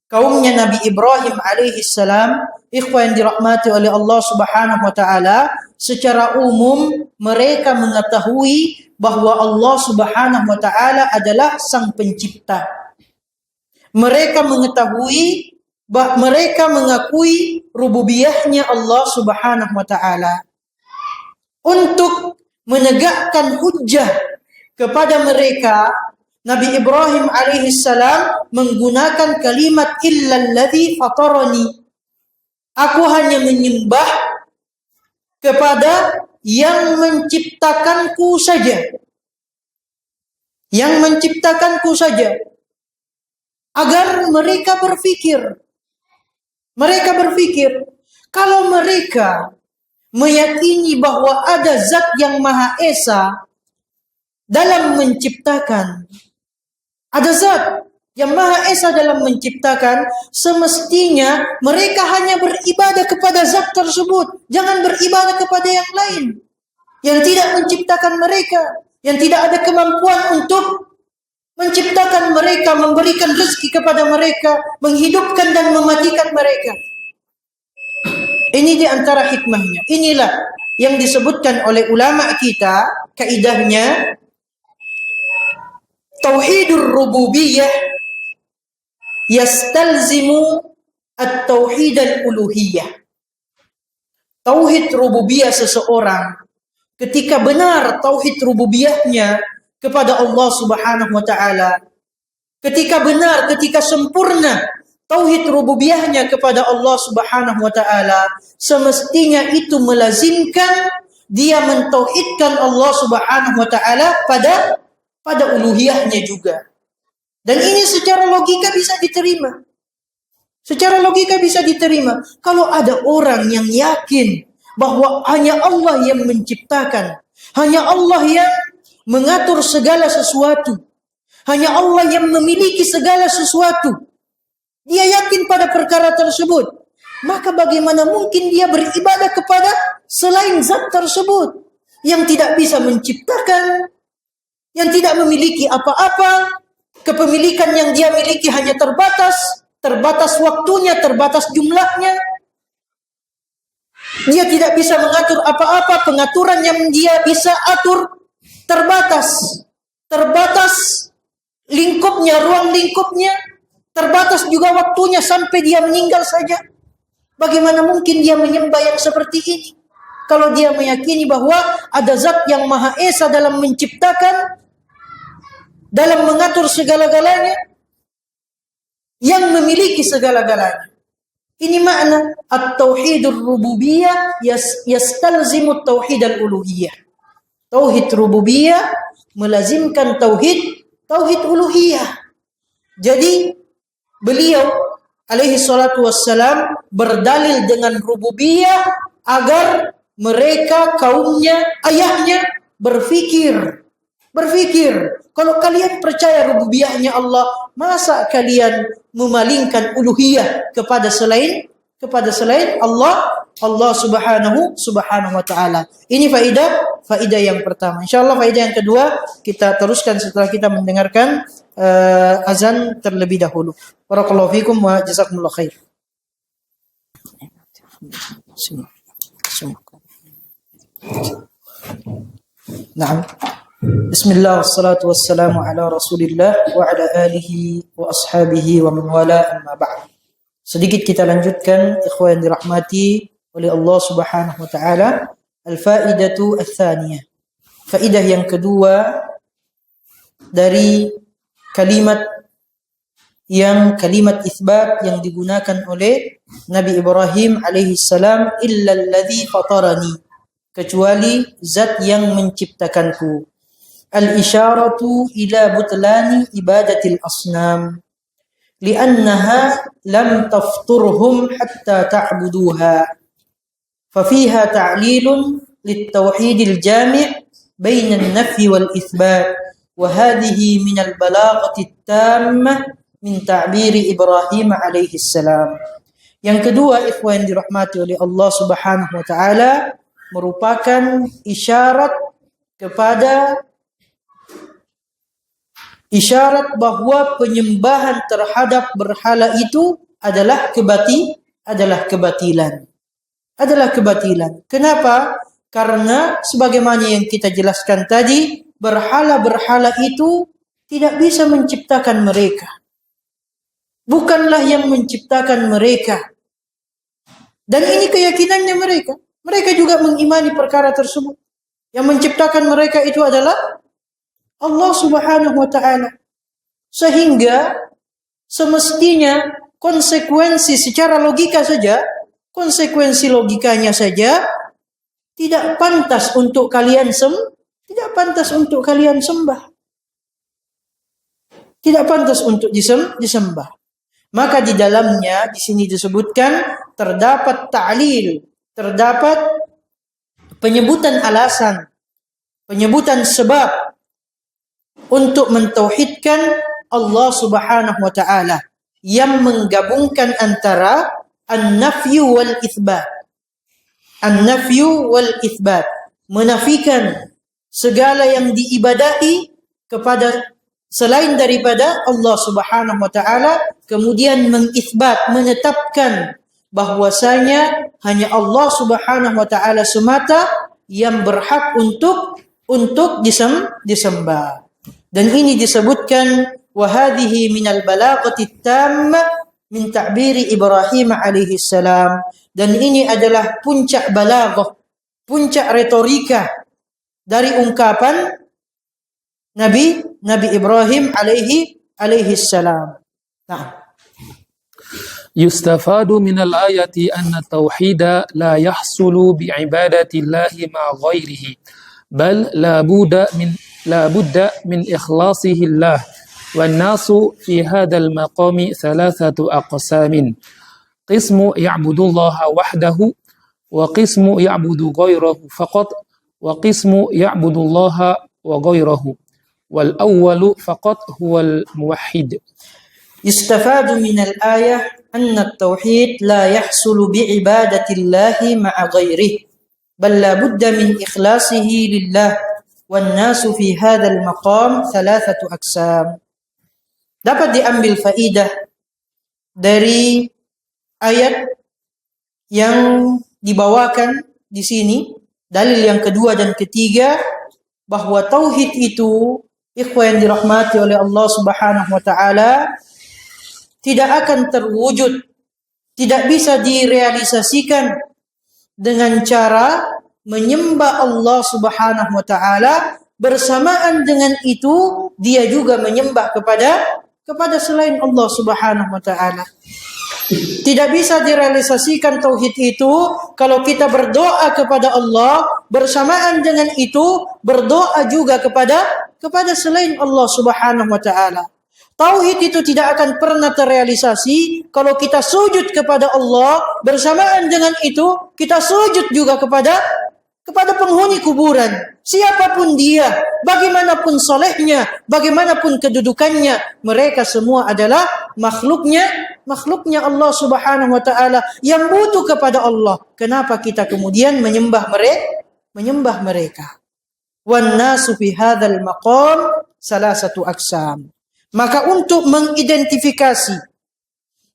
kaumnya Nabi Ibrahim alaihi salam, ikhwan yang dirahmati oleh Allah Subhanahu wa taala, secara umum mereka mengetahui bahwa Allah Subhanahu wa taala adalah sang pencipta. Mereka mengakui rububiyahnya Allah Subhanahu wa taala. Untuk menegakkan hujjah kepada mereka, Nabi Ibrahim alaihi salam menggunakan kalimat illalladzi fatarani. Aku hanya menyembah kepada yang menciptakanku saja. Yang menciptakanku saja. Agar mereka berpikir. Kalau mereka meyakini bahwa ada zat yang Maha Esa dalam menciptakan, ada zat yang Maha Esa dalam menciptakan, semestinya mereka hanya beribadah kepada zat tersebut, jangan beribadah kepada yang lain yang tidak menciptakan mereka, yang tidak ada kemampuan untuk menciptakan mereka, memberikan rezeki kepada mereka, menghidupkan dan mematikan mereka. Ini di antara hikmahnya. Inilah yang disebutkan oleh ulama kita, kaidahnya tauhidur rububiyah yastalzimu at-tauhid al-uluhiyah. Tauhid rububiyah seseorang, ketika benar tauhid rububiyahnya kepada Allah Subhanahu wa taala, ketika benar, ketika sempurna tauhid rububiyahnya kepada Allah Subhanahu wa taala, semestinya itu melazimkan dia mentauhidkan Allah Subhanahu wa taala pada uluhiyahnya juga. Dan ini secara logika bisa diterima. Secara logika bisa diterima. Kalau ada orang yang yakin bahwa hanya Allah yang menciptakan, hanya Allah yang mengatur segala sesuatu, hanya Allah yang memiliki segala sesuatu, dia yakin pada perkara tersebut, maka bagaimana mungkin dia beribadah kepada selain zat tersebut yang tidak bisa menciptakan, yang tidak memiliki apa-apa, kepemilikan yang dia miliki hanya terbatas waktunya, terbatas jumlahnya. Dia tidak bisa mengatur apa-apa, pengaturan yang dia bisa atur terbatas lingkupnya, ruang lingkupnya, terbatas juga waktunya sampai dia meninggal saja. Bagaimana mungkin dia menyembah yang seperti ini? Kalau dia meyakini bahwa ada zat yang Maha Esa dalam menciptakan, dalam mengatur segala-galanya, yang memiliki segala-galanya. Ini makna at-tauhidur rububiyah yastalzimu tauhid al-uluhiyah. Tauhid rububiyah melazimkan tauhid uluhiyah. Jadi beliau alaihi salatu wassalam berdalil dengan rububiyah agar mereka, kaumnya, ayahnya berfikir, kalau kalian percaya rububiyahnya Allah, masa kalian memalingkan uluhiyah kepada selain Allah subhanahu wa ta'ala. Ini faidah yang pertama. InsyaAllah faidah yang kedua kita teruskan setelah kita mendengarkan azan terlebih dahulu. Barakallahu fikum wa jazakumullah khair. Naam. Bismillah wassalatu wassalamu ala Rasulillah wa ala alihi wa ashabihi wa man wala, amma ba'd. Sedikit kita lanjutkan ikhwan yang dirahmati oleh Allah Subhanahu wa taala, al-faidatu ats-tsaniyah. Faidah yang kedua dari kalimat isbat yang digunakan oleh Nabi Ibrahim alaihi salam, illa alladzi fatarani, kecuali zat yang menciptakanku. Al-isyaratu ila butlani ibadatil asnam li'annaha lam tafturhum hatta ta'buduha. Fafiha ta'lilun littauhidil jami' baina an-nafyi wal itsbat, wa hadhihi min al-balaghati at-tammah min ta'biri Ibrahim alaihi salam. Yang kedua, ikhwan dirahmati oleh Allah Subhanahu wa taala, merupakan isyarat bahwa penyembahan terhadap berhala itu adalah kebatilan. Kenapa? Karena sebagaimana yang kita jelaskan tadi, berhala-berhala itu tidak bisa menciptakan mereka. Bukanlah yang menciptakan mereka. Dan ini keyakinannya mereka. Mereka juga mengimani perkara tersebut. Yang menciptakan mereka itu adalah Allah Subhanahu wa ta'ala. Sehingga semestinya konsekuensi secara logika saja, konsekuensi logikanya saja tidak pantas untuk kalian sembah. Tidak pantas untuk disembah. Maka di dalamnya di sini disebutkan terdapat ta'lil, terdapat penyebutan alasan, penyebutan sebab untuk mentauhidkan Allah Subhanahu wa taala yang menggabungkan antara an-nafyu wal itsbat. An-nafyu wal itsbat, menafikan segala yang diibadahi kepada selain daripada Allah Subhanahu wa taala, kemudian mengisbat, menetapkan bahwasanya hanya Allah Subhanahu wa taala semata yang berhak untuk disembah. Dan ini disebutkan wa hadhihi minal balaghati tammah min ta'biri Ibrahim alaihi salam, dan ini adalah puncak balaghah, puncak retorika dari ungkapan Nabi Ibrahim alaihi salam. Nah, يستفاد من الآية أن التوحيد لا يحصل بعبادة الله مع غيره بل لا بد من إخلاصه الله والناس في هذا المقام ثلاثة أقسام قسم يعبد الله وحده وقسم يعبد غيره فقط وقسم يعبد الله وغيره والأول فقط هو الموحد يستفاد من الآية أن التوحيد لا يحصل بعبادة الله مع غيره بل لا بد من إخلاصه لله والناس في هذا المقام ثلاثة أقسام. Dapat diambil faidah dari ayat yang dibawakan di sini, dalil yang kedua dan ketiga, bahwa tauhid itu, ikhwan yang dirahmati oleh Allah Subhanahu wa taala, tidak akan terwujud, tidak bisa direalisasikan dengan cara menyembah Allah Subhanahu wa taala, bersamaan dengan itu dia juga menyembah kepada selain Allah Subhanahu wa taala. Tidak bisa direalisasikan tauhid itu kalau kita berdoa kepada Allah, bersamaan dengan itu berdoa juga kepada selain Allah Subhanahu wa taala. Tauhid itu tidak akan pernah terrealisasi kalau kita sujud kepada Allah, bersamaan dengan itu kita sujud juga kepada penghuni kuburan. Siapapun dia, bagaimanapun solehnya, bagaimanapun kedudukannya, mereka semua adalah makhluknya Allah Subhanahu wa taala yang butuh kepada Allah. Kenapa kita kemudian menyembah mereka? Wan nasu fi hadzal maqam salasatu aqsam. Maka untuk mengidentifikasi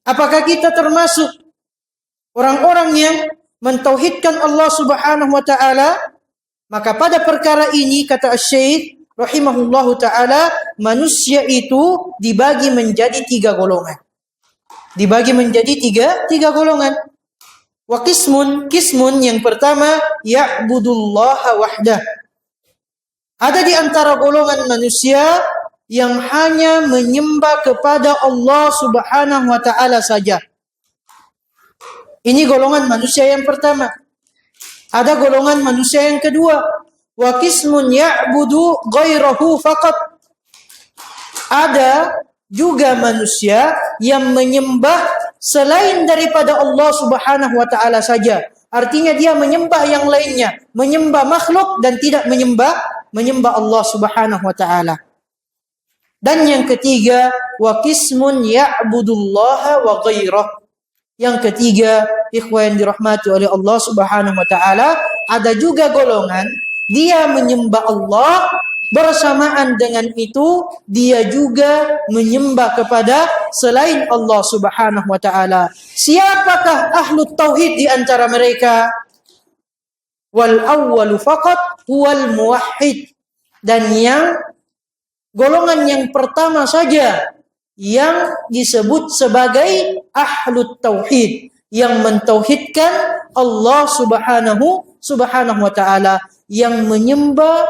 apakah kita termasuk orang-orang yang mentauhidkan Allah Subhanahu wa taala, maka pada perkara ini kata Syekh rahimahullahu taala, manusia itu dibagi menjadi tiga golongan. Dibagi menjadi tiga golongan. Wa qismun yang pertama ya'budullaha wahdah. Ada di antara golongan manusia yang hanya menyembah kepada Allah Subhanahu wa taala saja. Ini golongan manusia yang pertama. Ada golongan manusia yang kedua, wa qismun ya'budu ghairahu faqat. Ada juga manusia yang menyembah selain daripada Allah Subhanahu wa taala saja. Artinya dia menyembah yang lainnya, menyembah makhluk dan tidak menyembah Allah Subhanahu wa taala. Dan yang ketiga, wa qismun ya'budullaha wa ghairah. Yang ketiga, ikhwan yang dirahmati oleh Allah Subhanahu wa taala, ada juga golongan dia menyembah Allah, bersamaan dengan itu dia juga menyembah kepada selain Allah Subhanahu wa taala. Siapakah ahlu tauhid di antara mereka? Wal awwalu faqat huwal muwahhid. Dan yang golongan yang pertama saja yang disebut sebagai ahlut tauhid, yang mentauhidkan Allah subhanahu wa ta'ala, yang menyembah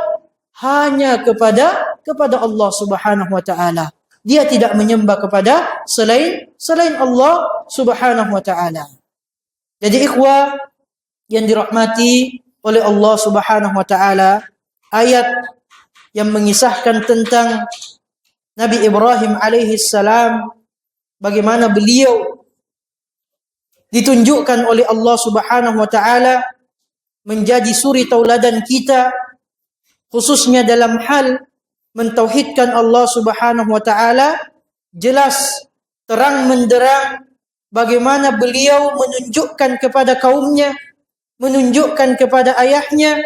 hanya kepada Allah Subhanahu wa ta'ala. Dia tidak menyembah kepada selain Allah Subhanahu wa ta'ala. Jadi ikhwah yang dirahmati oleh Allah Subhanahu wa ta'ala, ayat yang mengisahkan tentang Nabi Ibrahim alaihi salam, bagaimana beliau ditunjukkan oleh Allah Subhanahu wa ta'ala menjadi suri tauladan kita, khususnya dalam hal mentauhidkan Allah Subhanahu wa ta'ala. Jelas terang menderang bagaimana beliau menunjukkan kepada kaumnya, menunjukkan kepada ayahnya,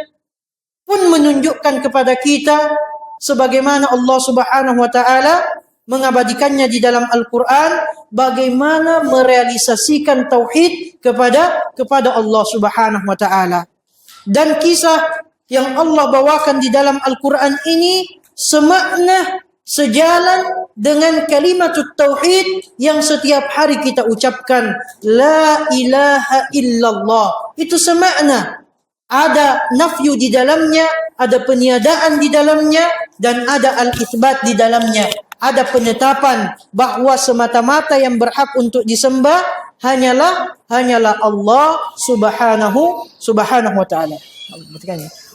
pun menunjukkan kepada kita sebagaimana Allah Subhanahu wa taala mengabadikannya di dalam Al-Qur'an, bagaimana merealisasikan tauhid kepada Allah Subhanahu wa taala. Dan kisah yang Allah bawakan di dalam Al-Qur'an ini semakna, sejalan dengan kalimat tauhid yang setiap hari kita ucapkan, la ilaha illallah. Itu semakna. Ada nafyu di dalamnya, ada peniadaan di dalamnya, dan ada al-itsbat di dalamnya. Ada penetapan bahwa semata-mata yang berhak untuk disembah hanyalah Allah subhanahu wa ta'ala.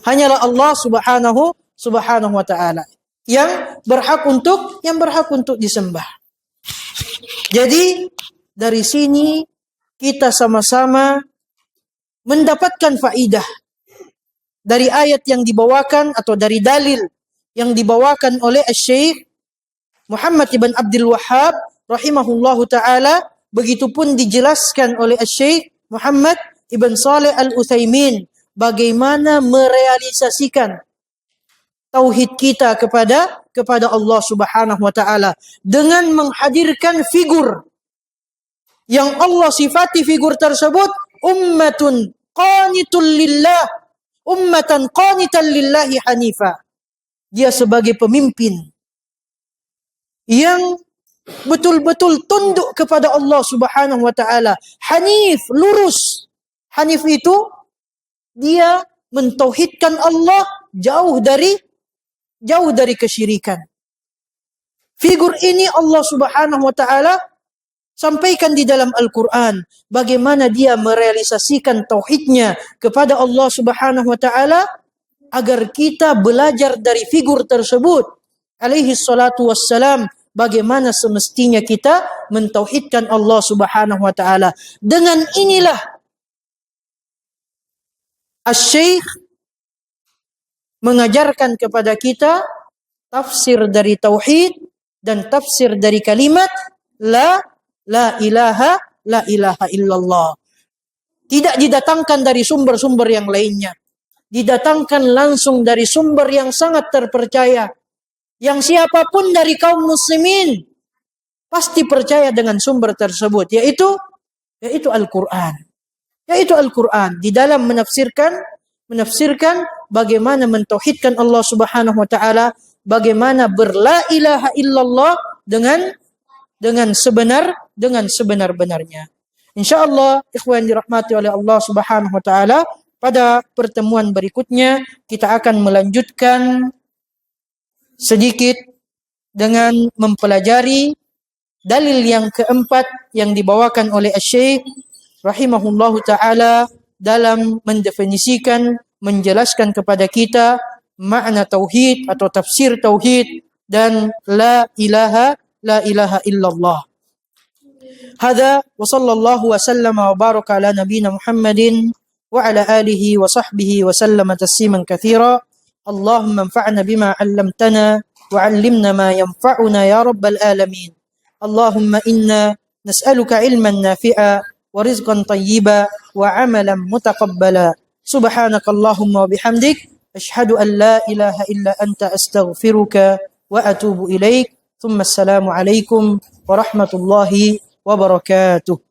Hanyalah Allah subhanahu wa ta'ala yang berhak untuk disembah. Jadi dari sini kita sama-sama mendapatkan faidah dari ayat yang dibawakan atau dari dalil yang dibawakan oleh Syekh Muhammad ibn Abdul Wahhab rahimahullahu taala, begitupun dijelaskan oleh Syekh Muhammad ibn Shalih Al-Utsaimin bagaimana merealisasikan tauhid kita kepada Allah Subhanahu wa taala dengan menghadirkan figur yang Allah sifati figur tersebut ummatun qanitul lillah, ummatan qanitan lillahi hanifa. Dia sebagai pemimpin yang betul-betul tunduk kepada Allah Subhanahu wa taala, hanif, lurus. Hanif itu dia mentauhidkan Allah jauh dari kesyirikan. Figur ini Allah Subhanahu wa taala sampaikan di dalam Al-Qur'an bagaimana dia merealisasikan tauhidnya kepada Allah Subhanahu wa taala agar kita belajar dari figur tersebut alaihi salatu wassalam, bagaimana semestinya kita mentauhidkan Allah Subhanahu wa taala. Dengan inilah Asy-Syaikh mengajarkan kepada kita tafsir dari tauhid dan tafsir dari kalimat la ilaha illallah. Tidak didatangkan dari sumber-sumber yang lainnya. Didatangkan langsung dari sumber yang sangat terpercaya. Yang siapapun dari kaum muslimin pasti percaya dengan sumber tersebut, yaitu Al-Qur'an. Yaitu Al-Qur'an di dalam menafsirkan bagaimana mentauhidkan Allah Subhanahu wa taala, bagaimana berla ilaha illallah dengan sebenar-benarnya. Insyaallah ikhwan dirahmati oleh Allah Subhanahu wa taala, pada pertemuan berikutnya kita akan melanjutkan sedikit dengan mempelajari dalil yang keempat yang dibawakan oleh Syekh rahimahullahu taala dalam mendefinisikan, menjelaskan kepada kita makna tauhid atau tafsir tauhid dan la ilaha illallah. Hadza wa sallallahu wa sallama wa baraka ala nabiyyina Muhammadin wa ala alihi wa sahbihi wa sallama tasliman katsira. Allahumma anfa'na bima 'allamtana wa 'allimna ma yanfa'una ya rabbal alamin. Allahumma inna nas'aluka 'ilman nafi'a wa rizqan thayyiba wa 'amalan mutaqabbala. Subhanakallahumma wa bihamdik asyhadu an la ilaha illa anta astaghfiruka wa atubu ilaik. Thumma assalamu alaikum warahmatullahi wabarakatuh.